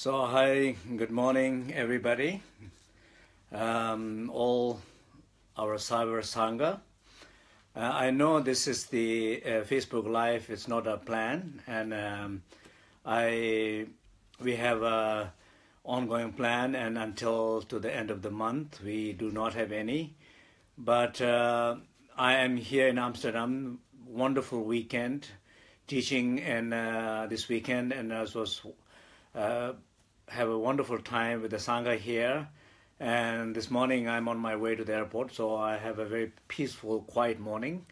So hi, good morning everybody, all our Cyber Sangha. I know this is the Facebook Live, it's not a plan, and we have a ongoing plan, and until to the end of the month we do not have any. But I am here in Amsterdam, wonderful weekend, teaching and this weekend, and I was have a wonderful time with the Sangha here. And this morning I'm on my way to the airport, so I have a very peaceful, quiet morning.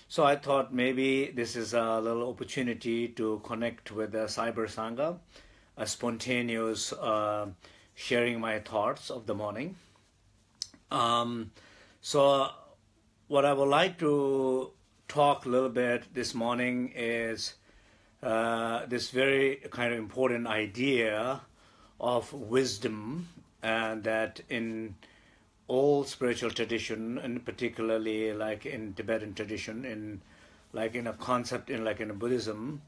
So I thought maybe this is a little opportunity to connect with the Cyber Sangha, a spontaneous sharing my thoughts of the morning. So what I would like to talk a little bit this morning is this very kind of important idea of wisdom, and that in all spiritual tradition, and particularly like in Tibetan tradition, in like in a concept in like in Buddhism,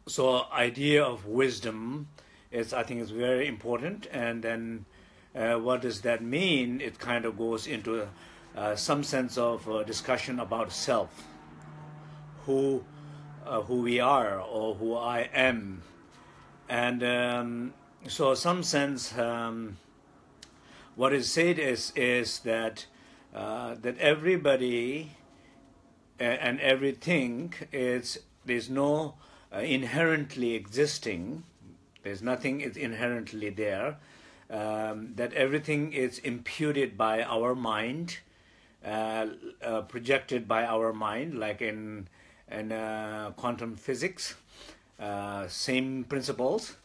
so idea of wisdom is, I think, is very important. And then what does that mean? It kind of goes into some sense of discussion about self, who we are, or who I am. And so some sense what is said is that that everybody and everything there's no inherently existing, there's nothing is inherently there, that everything is imputed by our mind, projected by our mind, like in quantum physics, same principles.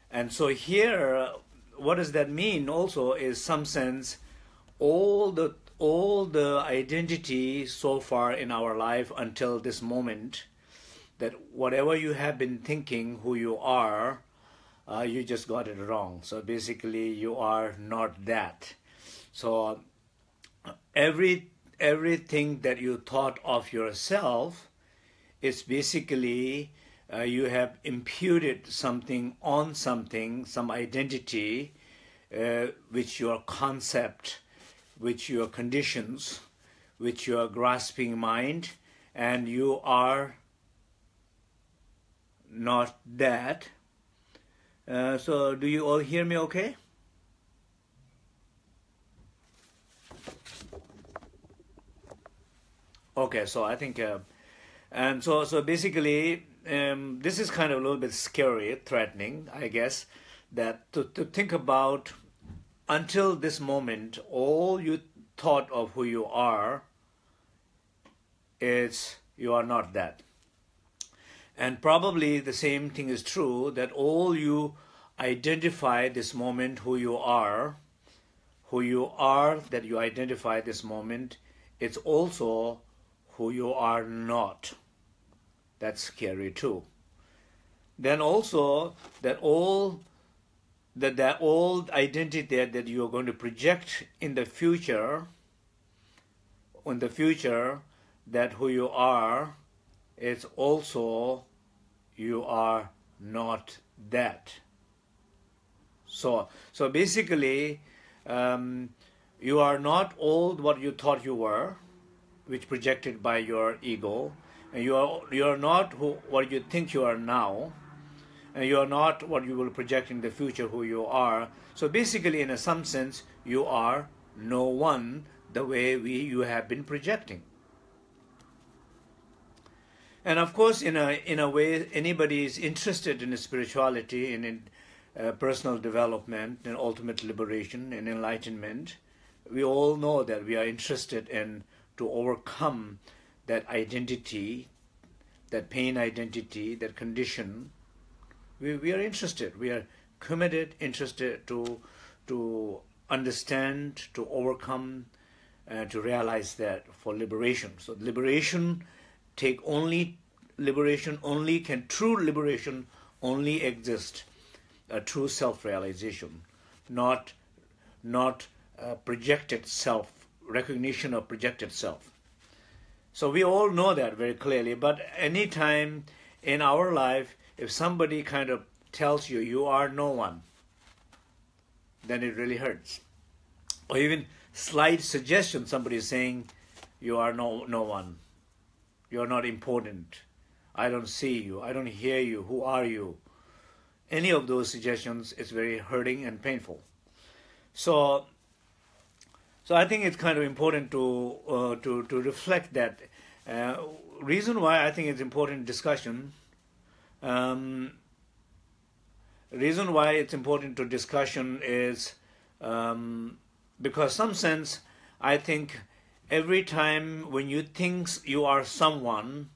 And so here, what does that mean also is some sense all the identity so far in our life until this moment, that whatever you have been thinking who you are, you just got it wrong. So basically you are not that. So everything that you thought of yourself is basically you have imputed something on something, some identity, which your concept, which your conditions, which your grasping mind, and you are not that. So do you all hear me okay? Okay, so I think, and so basically, this is kind of a little bit scary, threatening, I guess, that to think about until this moment, all you thought of who you are is you are not that. And probably the same thing is true, that all you identify this moment who you are, that you identify this moment, it's also who you are not. That's scary too. Then also that all identity that you are going to project in the future, that who you are, is also you are not that. So basically, you are not all what you thought you were, which projected by your ego. And you are not what you think you are now, and you are not what you will project in the future who you are. So basically, in some sense, you are no one the way you have been projecting. And of course, in a way, anybody is interested in spirituality and in personal development and ultimate liberation and enlightenment. We all know that we are interested in to overcome that identity, that pain identity, that condition. We are interested. We are committed, interested to understand, to overcome, to realize that for liberation. So true liberation only exist a true self-realization, not projected self, recognition of projected self. So we all know that very clearly, but any time in our life, if somebody kind of tells you you are no one, then it really hurts. Or even slight suggestion, somebody is saying you are no one, you are not important, I don't see you, I don't hear you, who are you? Any of those suggestions is very hurting and painful. So I think it's kind of important to reflect that. Reason why I think it's important discussion. Reason why it's important to discussion is because some sense I think every time when you think you are someone,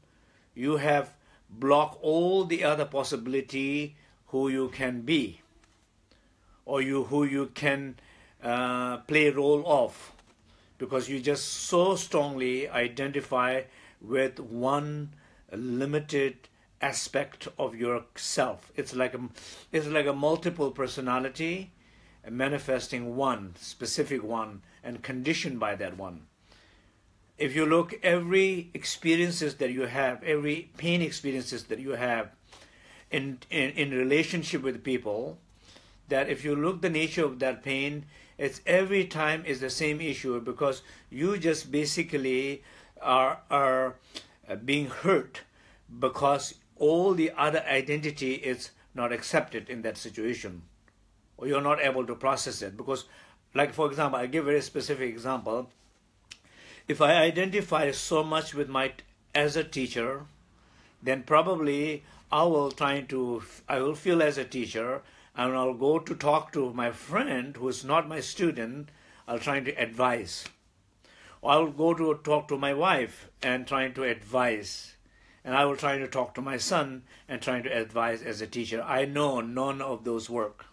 you have blocked all the other possibility who you can be, or who you can play role of, because you just so strongly identify with one limited aspect of yourself. It's like a multiple personality manifesting one specific one and conditioned by that one. If you look, every experiences that you have, every pain experiences that you have in relationship with people, that if you look the nature of that pain, it's every time is the same issue, because you just basically are being hurt because all the other identity is not accepted in that situation, or you're not able to process it. Because, like for example, I give a very specific example. If I identify so much with as a teacher, then probably I will feel as a teacher, and I'll go to talk to my friend who is not my student. I'll try to advise. Or I'll go to talk to my wife and trying to advise. And I will try to talk to my son and trying to advise as a teacher. I know none of those work,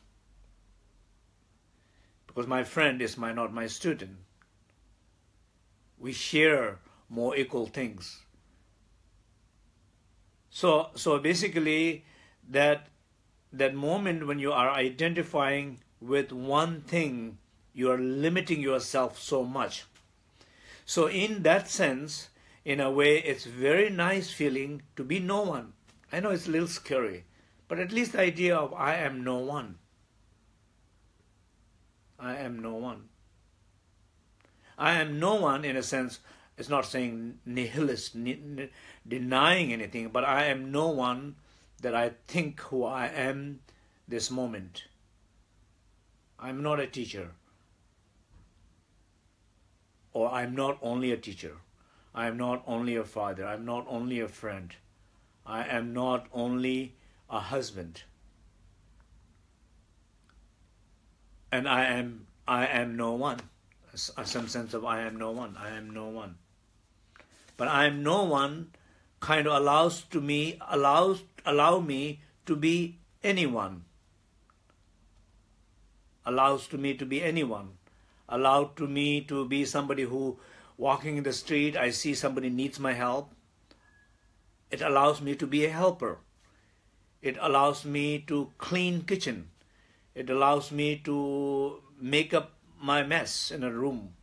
because my friend is not my student. We share more equal things. So basically, that moment when you are identifying with one thing, you are limiting yourself so much. So in that sense, in a way, it's very nice feeling to be no one. I know it's a little scary, but at least the idea of I am no one. I am no one. I am no one in a sense. It's not saying nihilist, denying anything, but I am no one that I think who I am this moment. I'm not a teacher. Or I'm not only a teacher. I am not only a father. I'm not only a friend. I am not only a husband. And I am no one. Some sense of I am no one. I am no one. But I am no one kind of allow me to be anyone. Allows to me to be anyone. Allowed to me to be somebody who, walking in the street, I see somebody needs my help. It allows me to be a helper. It allows me to clean kitchen. It allows me to make up my mess in a room.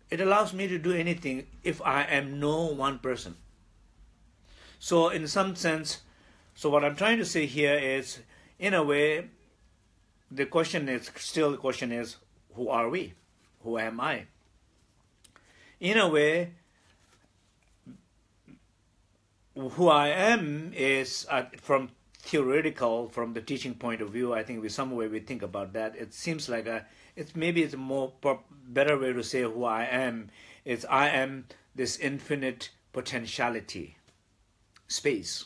It allows me to do anything if I am no one person. So in some sense, so what I'm trying to say here is, in a way, the question is, who are we? Who am I? In a way, who I am is, from theoretical, from the teaching point of view, I think some way we think about that. It seems like maybe it's a more better way to say who I am. It's I am this infinite potentiality, space.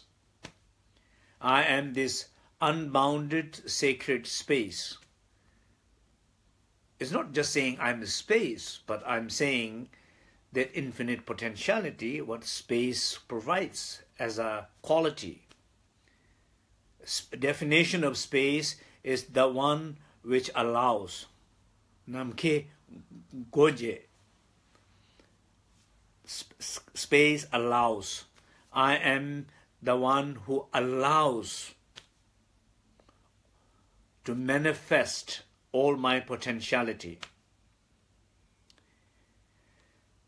I am this unbounded sacred space. It's not just saying I'm a space, but I'm saying that infinite potentiality, what space provides as a quality. Definition of space is the one which allows. Namke goje. Space allows. I am the one who allows to manifest all my potentiality.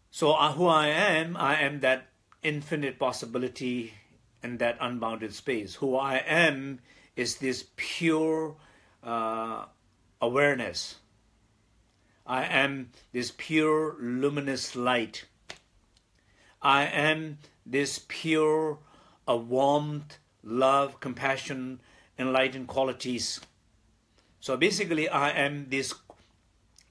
So who I am that infinite possibility in that unbounded space. Who I am is this pure awareness. I am this pure luminous light. I am this pure warmth, love, compassion, enlightened qualities. So basically, I am this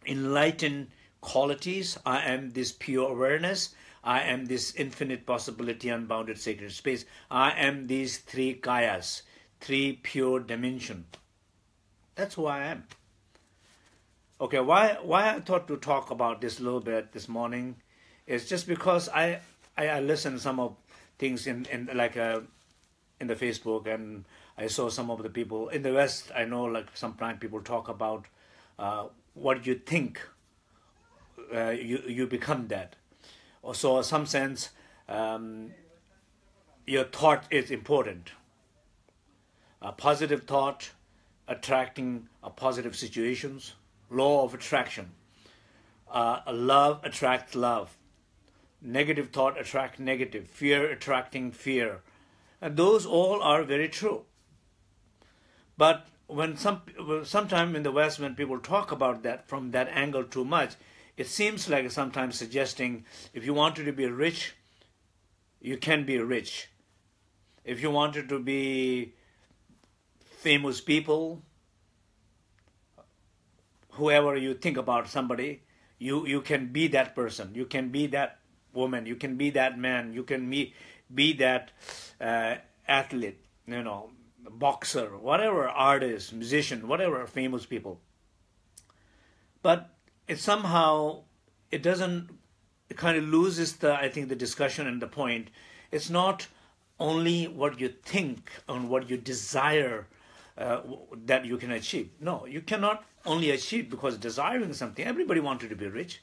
enlightened qualities. I am this pure awareness. I am this infinite possibility, unbounded sacred space. I am these three kayas, three pure dimension. That's who I am. Okay, why I thought to talk about this a little bit this morning is just because I listened to some of things in the Facebook, and I saw some of the people in the West. I know like sometimes people talk about what you think, you become that. So in some sense, your thought is important. A positive thought attracting positive situations, law of attraction. Love attracts love. Negative thought attracts negative. Fear attracting fear. And those all are very true. But when sometime in the West, when people talk about that from that angle too much, it seems like sometimes suggesting if you wanted to be rich, you can be rich. If you wanted to be famous people, whoever you think about somebody, you can be that person. You can be that woman. You can be that man. You can be that athlete, boxer, whatever, artist, musician, whatever, famous people. But it kind of loses the discussion and the point. It's not only what you think and what you desire that you can achieve. No, you cannot only achieve because desiring something. Everybody wanted to be rich.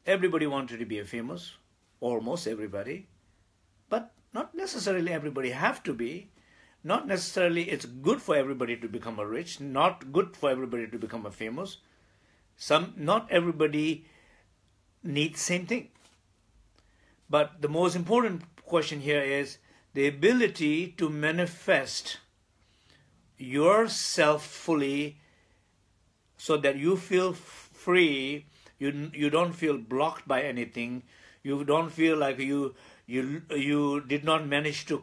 Everybody wanted to be famous. Almost everybody. But not necessarily everybody have to be. Not necessarily it's good for everybody to become a rich. Not good for everybody to become a famous. Not everybody needs same thing. But the most important question here is the ability to manifest yourself fully so that you feel free, you don't feel blocked by anything, you don't feel like you did not manage to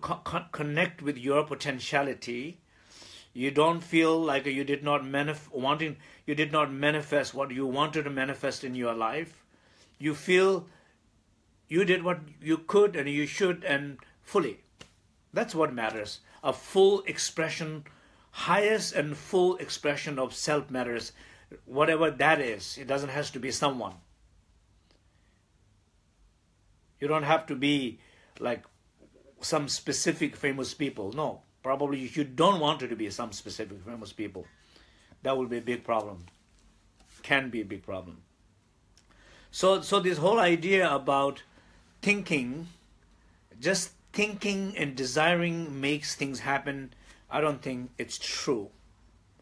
connect with your potentiality. You don't feel like you did not manifest what you wanted to manifest in your life. You feel you did what you could and you should and fully. That's what matters. A full expression, highest and full expression of self matters. Whatever that is, it doesn't have to be someone. You don't have to be like some specific famous people. No. Probably you don't want it to be some specific famous people. That will be a big problem. Can be a big problem. So this whole idea about thinking, just thinking and desiring makes things happen, I don't think it's true.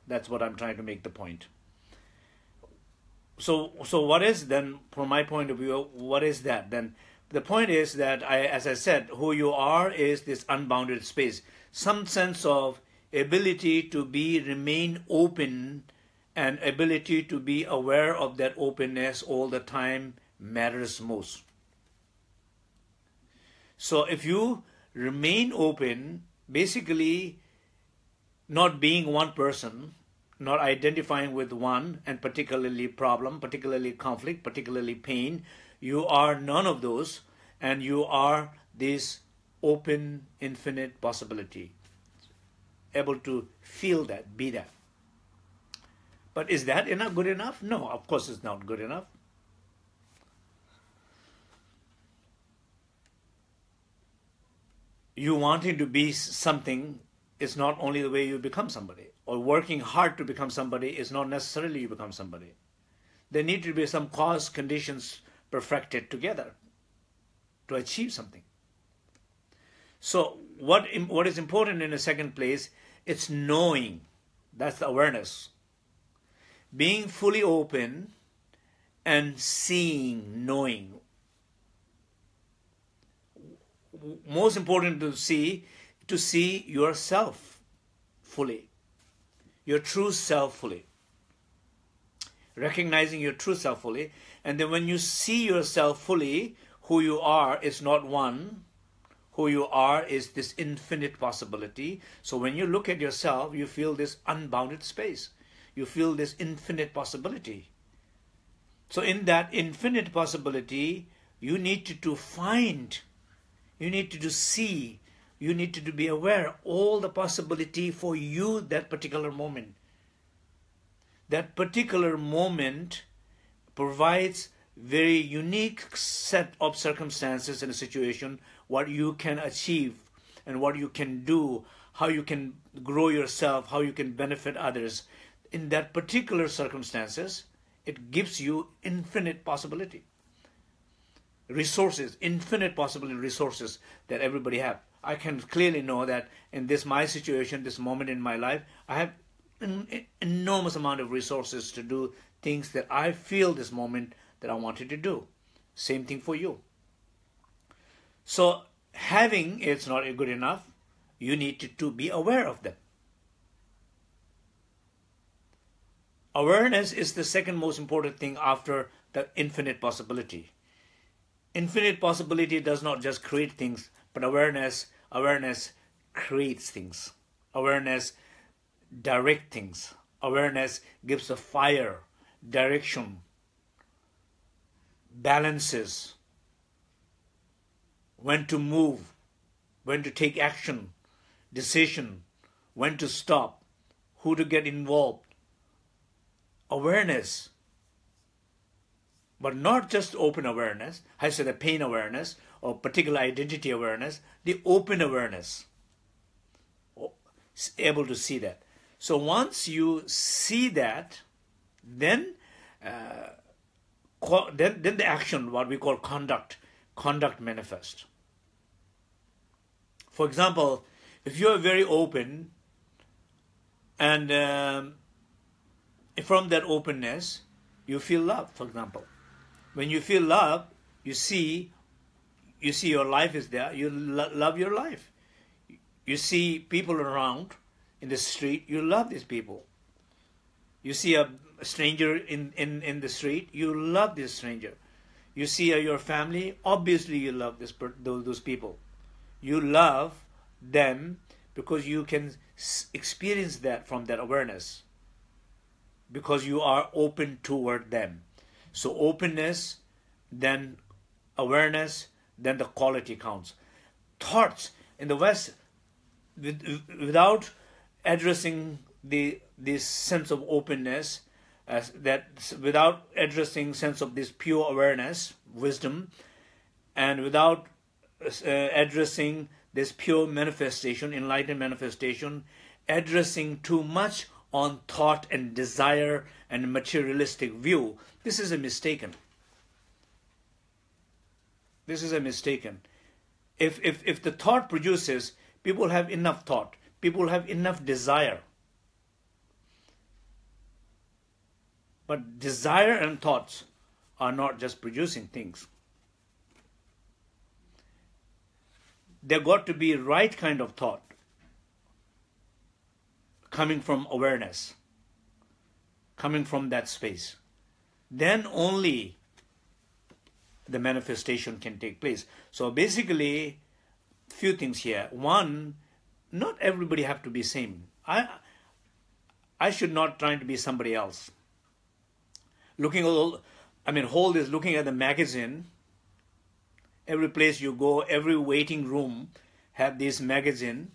That's what I'm trying to make the point. So what is then, from my point of view, what is that? Then the point is that, as I said, who you are is this unbounded space. Some sense of ability to remain open and ability to be aware of that openness all the time matters most. So if you remain open, basically not being one person, not identifying with one, and particularly problem, particularly conflict, particularly pain, you are none of those, and you are this open, infinite possibility. Able to feel that, be that. But is that good enough? No, of course it's not good enough. You wanting to be something is not only the way you become somebody. Or working hard to become somebody is not necessarily you become somebody. There need to be some cause conditions perfected together to achieve something. So what is important in the second place, it's knowing. That's the awareness. Being fully open and seeing, knowing. most important to see yourself fully, your true self fully. Recognizing your true self fully. And then when you see yourself fully, who you are is not one. Who you are is this infinite possibility. So when you look at yourself, you feel this unbounded space. You feel this infinite possibility. So in that infinite possibility, you need to find, you need to see, you need to be aware all the possibility for you that particular moment. That particular moment provides very unique set of circumstances and a situation, what you can achieve and what you can do, how you can grow yourself, how you can benefit others. In that particular circumstances, it gives you infinite possibility. Resources, infinite possibility resources that everybody have. I can clearly know that in this my situation, this moment in my life, I have an enormous amount of resources to do things that I feel this moment that I wanted to do. Same thing for you. So having it's not good enough. You need to be aware of them. Awareness is the second most important thing after the infinite possibility. Infinite possibility does not just create things, but awareness creates things. Awareness directs things. Awareness gives a fire, direction, balances, when to move, when to take action, decision, when to stop, who to get involved. Awareness, but not just open awareness, I say the pain awareness or particular identity awareness, the open awareness, able to see that. So once you see that, then the action, what we call conduct manifest. For example, if you are very open and from that openness, you feel love, for example. When you feel love, you see your life is there, you love your life. You see people around in the street, you love these people. You see a stranger in the street, you love this stranger. You see your family, obviously you love those people. You love them because you can experience that from that awareness. Because you are open toward them. So openness, then awareness, then the quality counts. Thoughts in the West, without addressing this sense of openness, without addressing sense of this pure awareness, wisdom, and without addressing this pure manifestation, enlightened manifestation, addressing too much on thought and desire and materialistic view, this is a mistaken. This is a mistaken. If the thought produces, people have enough thought, people have enough desire. But desire and thoughts are not just producing things. There got to be right kind of thought coming from awareness, coming from that space. Then only the manifestation can take place. So basically, few things here. One, not everybody have to be same. I should not try to be somebody else. Hold is looking at the magazine. Every place you go, every waiting room have these magazines.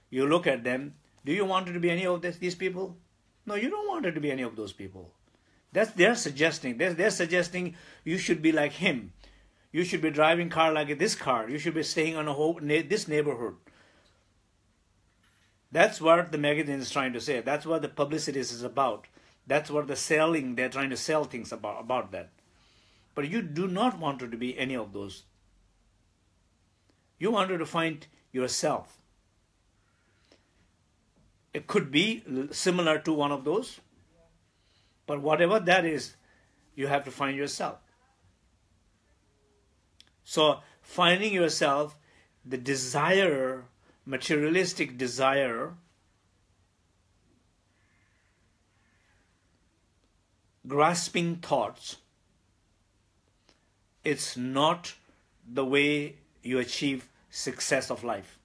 You look at them. Do you want to be any of these people? No, you don't want to be any of those people. They're suggesting. They're suggesting you should be like him. You should be driving car like this car. You should be staying on this neighborhood. That's what the magazine is trying to say. That's what the publicity is about. That's what the selling, they're trying to sell things about that. But you do not want to be any of those. You wanted to find yourself. It could be similar to one of those, but whatever that is, you have to find yourself. So finding yourself the desire, materialistic desire, grasping thoughts, it's not the way you achieve success of life.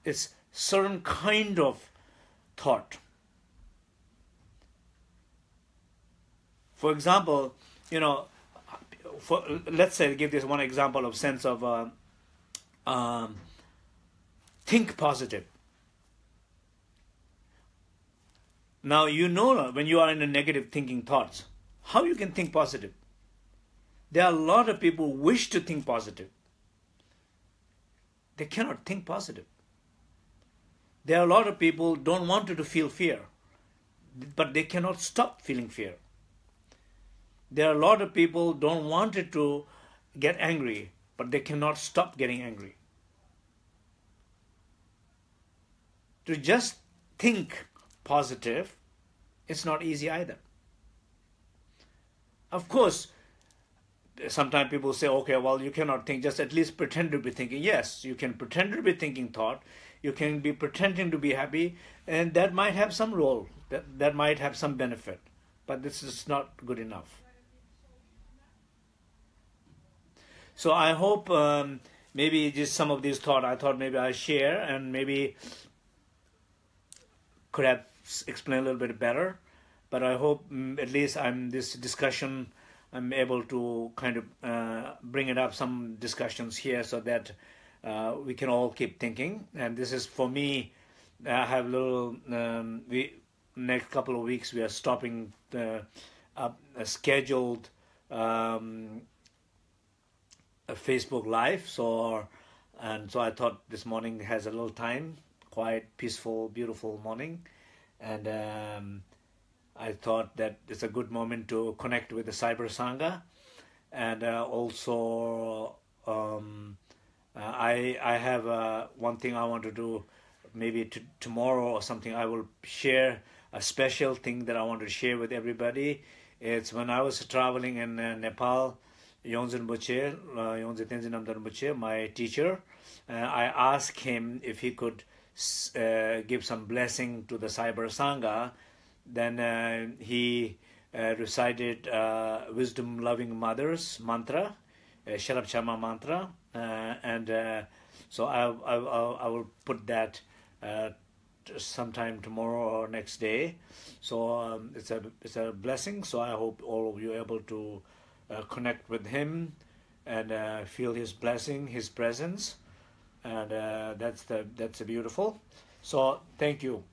It's certain kind of thought. For example, let's say, give this one example of sense of think positive. Now, when you are in a negative thinking thoughts, how you can think positive? There are a lot of people who wish to think positive. They cannot think positive. There are a lot of people who don't want to feel fear, but they cannot stop feeling fear. There are a lot of people who don't want to get angry, but they cannot stop getting angry. To just think positive, it's not easy either. Of course, sometimes people say, okay, well, you cannot think, just at least pretend to be thinking. Yes, you can pretend to be thinking thought, you can be pretending to be happy, and that might have some role, that might have some benefit, but this is not good enough. So I hope maybe just some of these thoughts, I thought maybe I share, and maybe could have explained a little bit better, but I hope at least this discussion, I'm able to kind of bring it up, some discussions here, so that we can all keep thinking. And this is for me, I have little, next couple of weeks we are stopping a scheduled a Facebook Live, so I thought this morning has a little time, quiet, peaceful, beautiful morning, and I thought that it's a good moment to connect with the Cyber Sangha, and also I have one thing I want to do, maybe tomorrow or something. I will share a special thing that I want to share with everybody. It's when I was traveling in Nepal, Yongzin Tenzin Namdar Buche, my teacher, I asked him if he could give some blessing to the Cyber Sangha. Then he recited Wisdom Loving Mothers mantra, Sharab Chama mantra, and so I will put that sometime tomorrow or next day. So it's a blessing. So I hope all of you are able to connect with him and feel his blessing, his presence, and that's beautiful. So thank you.